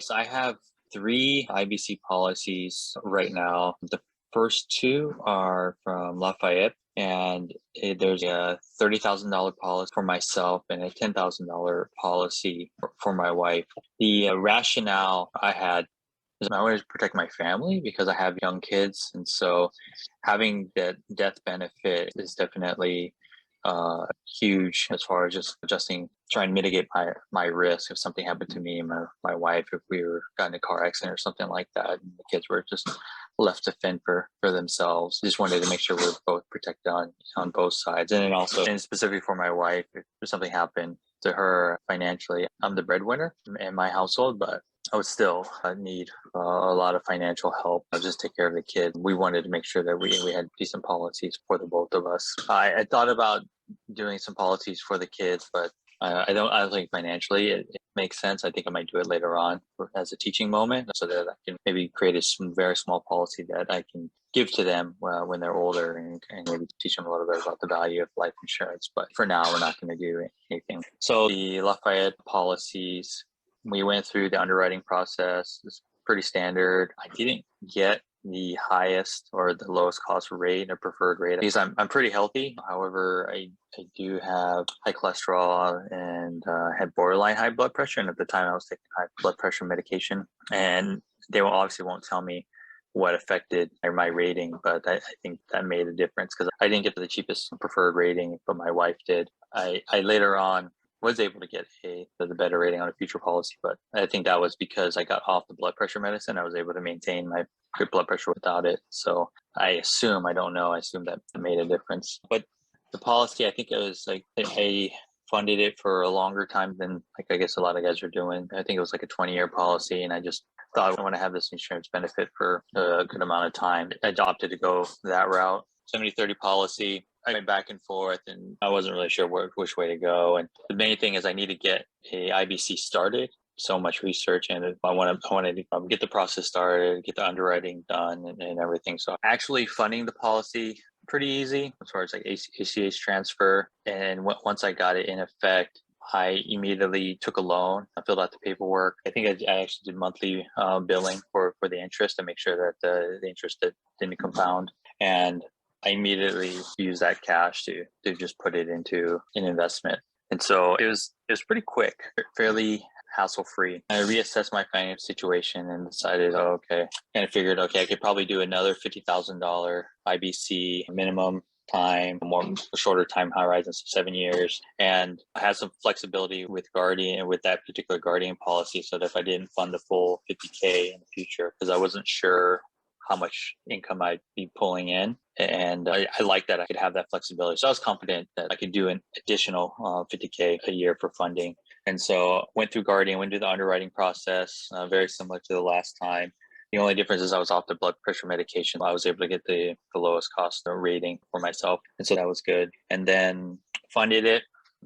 So I have three IBC policies right now. The first two are from Lafayette, and there's a $30,000 policy for myself and a $10,000 policy for my wife. The rationale I had is I wanted to protect my family because I have young kids, and so having that death benefit is definitely huge as far as just adjusting, trying to mitigate my risk if something happened to me and my wife, if we were got in a car accident or something like that, and the kids were just left to fend for themselves. Just wanted to make sure we're both protected on both sides. And then also, and specifically for my wife, if something happened to her financially, I'm the breadwinner in my household, but I would still need a lot of financial help just take care of the kid. We wanted to make sure that we had decent policies for the both of us. I thought about doing some policies for the kids, but I don't think financially it makes sense. I think I might do it later on as a teaching moment so that I can maybe create a very small policy that I can give to them when they're older and maybe teach them a little bit about the value of life insurance. But for now, we're not going to do anything. So the Lafayette policies, we went through the underwriting process. It's pretty standard. I didn't get the highest or the lowest cost rate or preferred rate because I'm pretty healthy. However, I do have high cholesterol and had borderline high blood pressure. And at the time I was taking high blood pressure medication, and they obviously won't tell me what affected my rating, but I think that made a difference because I didn't get the cheapest preferred rating, but my wife did. I later on was able to get the better rating on a future policy, but I think that was because I got off the blood pressure medicine. I was able to maintain my good blood pressure without it. So I don't know, I assume that made a difference. But the policy, I think it was like I funded it for a longer time than like I guess a lot of guys are doing. I think it was like a 20-year policy, and I just thought I want to have this insurance benefit for a good amount of time. I opted to go that route. 70-30 policy. I went back and forth and I wasn't really sure which way to go. And the main thing is I need to get a IBC started. So much research, and I want to get the process started, get the underwriting done and everything. So actually funding the policy, pretty easy as far as like ACH transfer. And once I got it in effect, I immediately took a loan. I filled out the paperwork. I think I actually did monthly billing for the interest to make sure that the interest didn't compound. And I immediately used that cash to just put it into an investment. And so it was pretty quick, fairly hassle-free. I reassessed my financial situation and decided, okay, and I figured, okay, I could probably do another $50,000 IBC minimum time, a shorter time horizon, so 7 years. And I had some flexibility with Guardian, with that particular Guardian policy, so that if I didn't fund the full 50K in the future, because I wasn't sure how much income I'd be pulling in. And I like that I could have that flexibility. So I was confident that I could do an additional 50K a year for funding. And so went through Guardian, went through the underwriting process, very similar to the last time. The only difference is I was off the blood pressure medication. I was able to get the lowest cost rating for myself. And so that was good. And then funded it,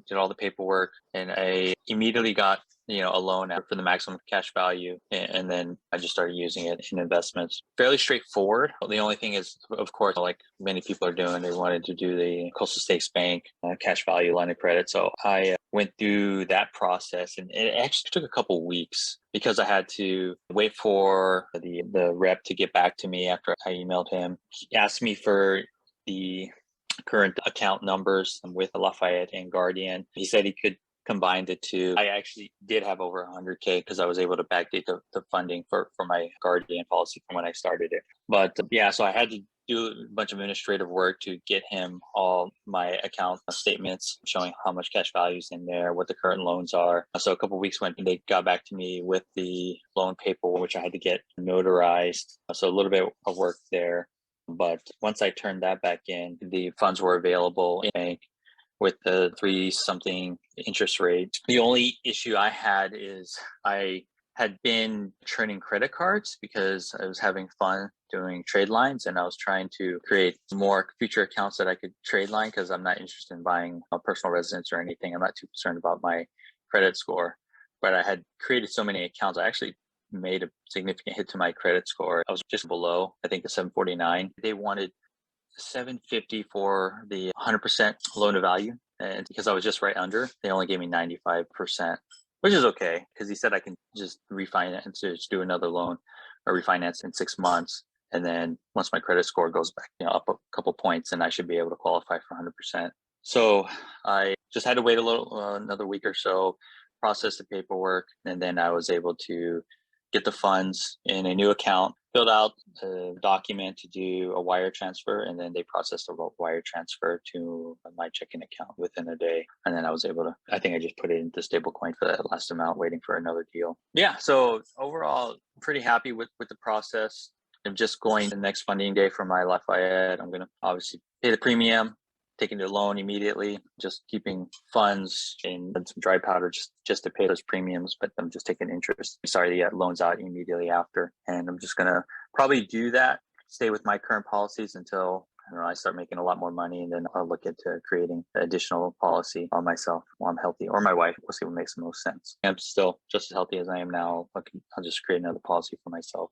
did all the paperwork, and I immediately got a loan for the maximum cash value, and then I just started using it in investments. Fairly straightforward. The only thing is, of course, like many people are doing, they wanted to do the Coastal States Bank cash value line of credit. So I went through that process, and it actually took a couple of weeks because I had to wait for the rep to get back to me after I emailed him. He asked me for the current account numbers with Lafayette and Guardian. He said he could combine the two. I actually did have over 100K because I was able to backdate the funding for my Guardian policy from when I started it. But yeah, so I had to do a bunch of administrative work to get him all my account statements showing how much cash value is in there, what the current loans are. So a couple of weeks went and they got back to me with the loan paperwork, which I had to get notarized. So a little bit of work there. But once I turned that back in, the funds were available in the bank with the 3-something interest rate. The only issue I had is I had been churning credit cards because I was having fun doing trade lines, and I was trying to create more future accounts that I could trade line because I'm not interested in buying a personal residence or anything. I'm not too concerned about my credit score, but I had created so many accounts. I actually made a significant hit to my credit score. I was just below, I think, a 749. They wanted 750 for the 100% loan to value. And because I was just right under, they only gave me 95%. which is okay because he said I can just refinance, just do another loan or refinance in 6 months. And then once my credit score goes back, up a couple points, and I should be able to qualify for 100%. So I just had to wait a little, another week or so, process the paperwork, and then I was able to get the funds in a new account, filled out a document to do a wire transfer, and then they processed a wire transfer to my checking account within a day. And then I was able to, I think I just put it into stablecoin for that last amount, waiting for another deal. Yeah. So overall, I'm pretty happy with the process. I'm just going the next funding day for my Lafayette. I'm going to obviously pay the premium, taking the loan immediately, just keeping funds and some dry powder just to pay those premiums, but I'm just taking interest. Sorry, the loans out immediately after. And I'm just going to probably do that, stay with my current policies until I start making a lot more money, and then I'll look into creating an additional policy on myself while I'm healthy, or my wife. We'll see what makes the most sense. I'm still just as healthy as I am now. I'll just create another policy for myself.